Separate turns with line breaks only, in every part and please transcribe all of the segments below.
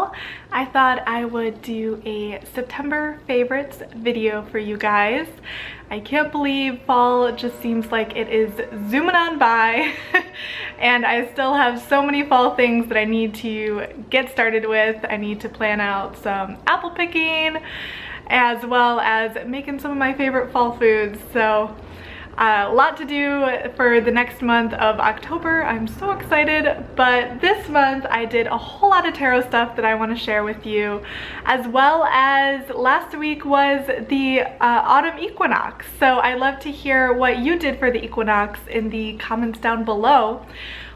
channel, I thought I would do a September favorites video for you guys. I can't believe fall just seems like it is zooming on by and I still have so many fall things that I need to get started with. I need to plan out some apple picking as well as making some of my favorite fall foods. So a lot to do for the next month of October. I'm so excited, but this month I did a whole lot of tarot stuff that I want to share with you, as well as last week was the autumn equinox. So I'd love to hear what you did for the equinox in the comments down below.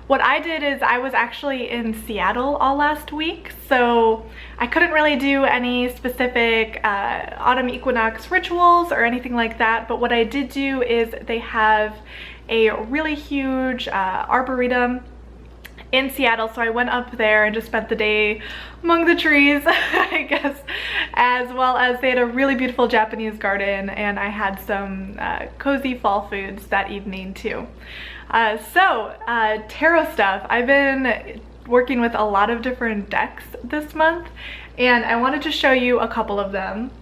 What I did is I was actually in Seattle all last week, so I couldn't really do any specific autumn equinox rituals or anything like that, but what I did do is they have a really huge arboretum in Seattle, so I went up there and just spent the day among the trees, I guess, as well as they had a really beautiful Japanese garden, and I had some cozy fall foods that evening too. Tarot stuff. I've been working with a lot of different decks this month, and I wanted to show you a couple of them.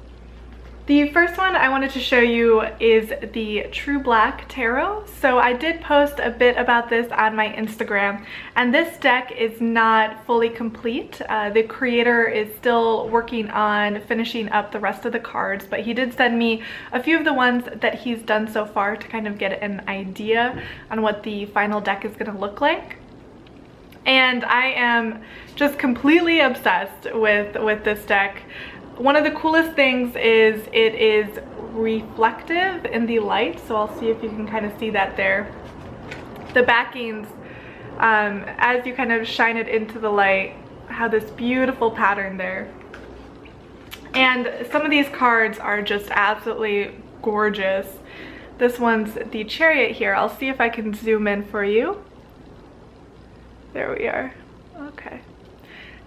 The first one I wanted to show you is the True Black Tarot. So I did post a bit about this on my Instagram, and this deck is not fully complete. The creator is still working on finishing up the rest of the cards, but he did send me a few of the ones that he's done so far to kind of get an idea on what the final deck is going to look like. And I am just completely obsessed with this deck. One of the coolest things is it is reflective in the light, so I'll see if you can kind of see that there. The backings, as you kind of shine it into the light, have this beautiful pattern there. And some of these cards are just absolutely gorgeous. This one's the Chariot here. I'll see if I can zoom in for you. There we are. Okay.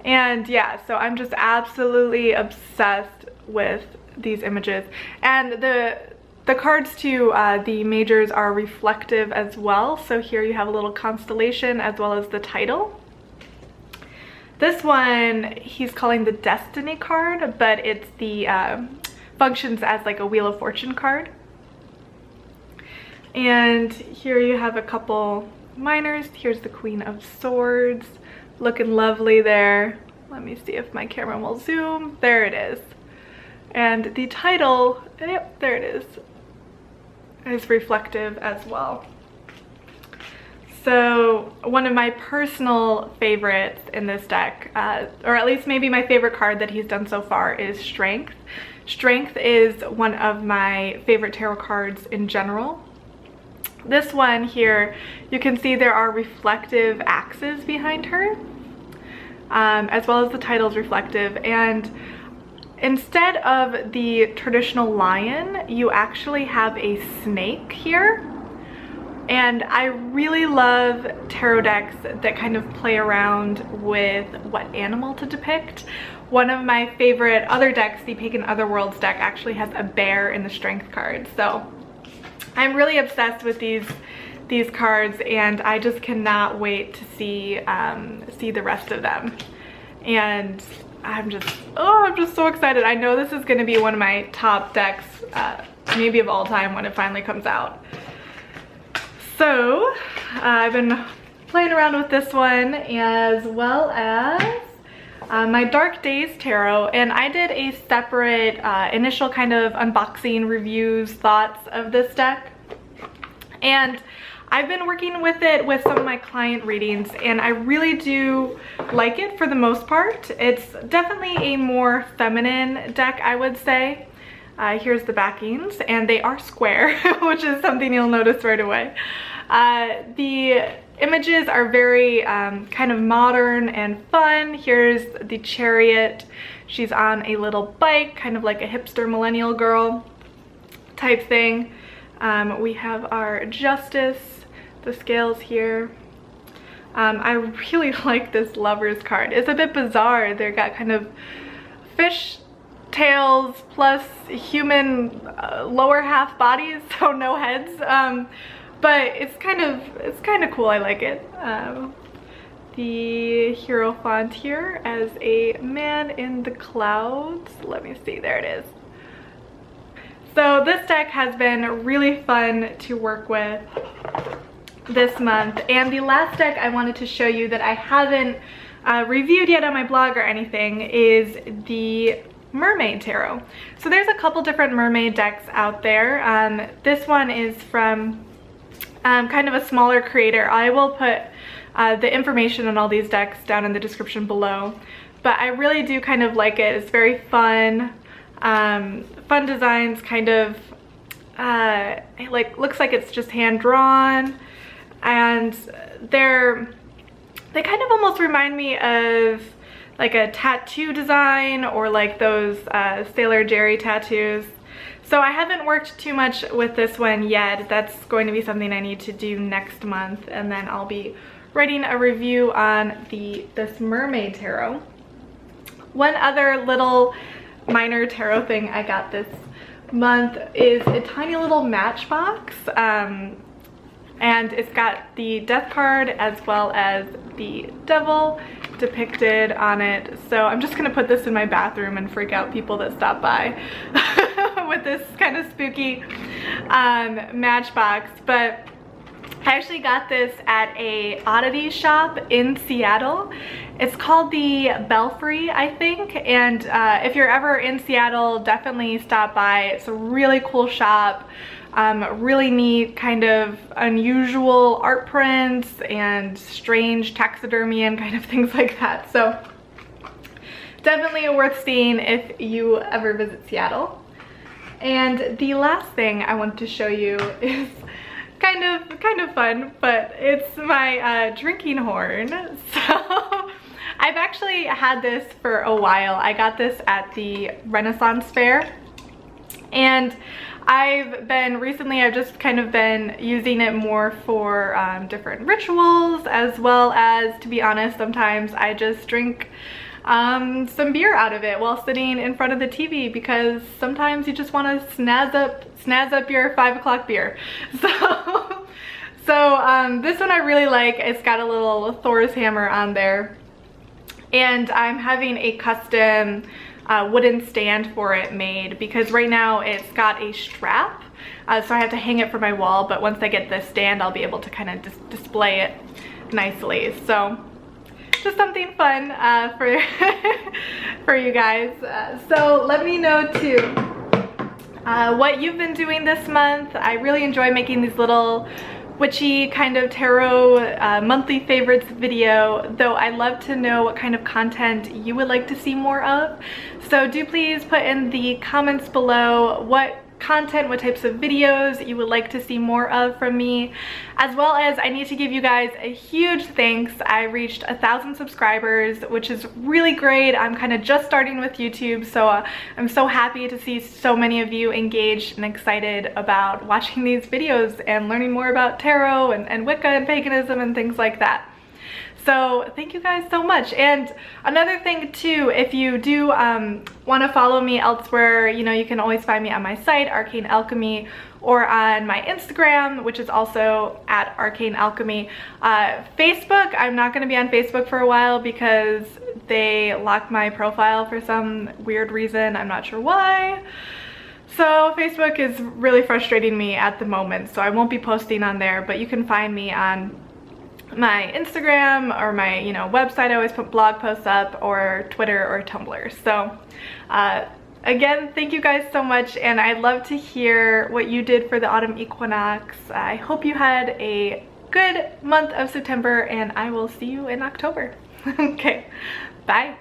And yeah, so I'm just absolutely obsessed with these images. And the cards to the majors are reflective as well. So here you have a little constellation as well as the title. This one he's calling the Destiny card, but it's the functions as like a Wheel of Fortune card. And here you have a couple minors. Here's the Queen of Swords. Looking lovely there. Let me see if my camera will zoom. There it is. And the title, yep, there it is reflective as well. So one of my personal favorites in this deck, or at least maybe my favorite card that he's done so far, is Strength. Strength is one of my favorite tarot cards in general. This one here, you can see there are reflective axes behind her, as well as the title's reflective. And instead of the traditional lion, you actually have a snake here. And I really love tarot decks that kind of play around with what animal to depict. One of my favorite other decks, the Pagan Otherworlds deck, actually has a bear in the Strength card. So I'm really obsessed with these cards, and I just cannot wait to see the rest of them. And I'm just so excited. I know this is going to be one of my top decks, maybe of all time, when it finally comes out. So I've been playing around with this one, as well as my Dark Days Tarot, and I did a separate initial kind of unboxing reviews thoughts of this deck, and I've been working with it with some of my client readings, and I really do like it for the most part. It's definitely a more feminine deck, I would say. Here's the backings, and they are square, which is something you'll notice right away. The images are very kind of modern and fun. Here's the Chariot. She's on a little bike, kind of like a hipster millennial girl type thing. We have our Justice, the scales here. I really like this Lovers card. It's a bit bizarre. They've got kind of fish tails plus human lower half bodies, so no heads. But it's kind of cool. I like it. the Hierophant here as a man in the clouds. Let me see, there it is. So this deck has been really fun to work with this month, and the last deck I wanted to show you that I haven't reviewed yet on my blog or anything is the Mermaid Tarot. So there's a couple different mermaid decks out there. This one is from kind of a smaller creator. I will put the information on all these decks down in the description below, but I really do kind of like it. It's very fun. Fun designs, kind of like looks like it's just hand drawn, and they kind of almost remind me of like a tattoo design, or like those Sailor Jerry tattoos. So I haven't worked too much with this one yet. That's going to be something I need to do next month, and then I'll be writing a review on this Mermaid Tarot. One other little minor tarot thing I got this month is a tiny little matchbox, and it's got the Death card as well as the Devil depicted on it. So I'm just gonna put this in my bathroom and freak out people that stop by with this kind of spooky matchbox. But I actually got this at a oddity shop in Seattle. It's called the Belfry, I think, and if you're ever in Seattle, definitely stop by. It's a really cool shop, really neat, kind of unusual art prints and strange taxidermy and kind of things like that. So definitely worth seeing if you ever visit Seattle. And the last thing I want to show you is kind of fun, but it's my drinking horn. So I've actually had this for a while. I got this at the Renaissance Fair, and I've just kind of been using it more for different rituals, as well as, to be honest, sometimes I just drink some beer out of it while sitting in front of the TV, because sometimes you just want to snazz up your 5 o'clock beer. So this one I really like. It's got a little Thor's hammer on there, and I'm having a custom wooden stand for it made, because right now it's got a strap, so I have to hang it from my wall, but once I get this stand I'll be able to kind of display it nicely. So just something fun for you guys. So let me know too what you've been doing this month. I really enjoy making these little witchy kind of tarot monthly favorites video, though I love to know what kind of content you would like to see more of. So do please put in the comments below what content, what types of videos you would like to see more of from me, as well as I need to give you guys a huge thanks. I reached 1,000 subscribers, which is really great. I'm kind of just starting with YouTube, so I'm so happy to see so many of you engaged and excited about watching these videos and learning more about tarot and Wicca and paganism and things like that. So thank you guys so much. And another thing too, if you do want to follow me elsewhere, you know, you can always find me on my site, Arcane Alchemy, or on my Instagram, which is also at Arcane Alchemy. Facebook, I'm not going to be on Facebook for a while because they locked my profile for some weird reason. I'm not sure why. So Facebook is really frustrating me at the moment, so I won't be posting on there, but you can find me on my Instagram or my, you know, website. I always put blog posts up, or Twitter or Tumblr. So again, thank you guys so much, and I'd love to hear what you did for the autumn equinox. I hope you had a good month of September, and I will see you in October. Okay, bye.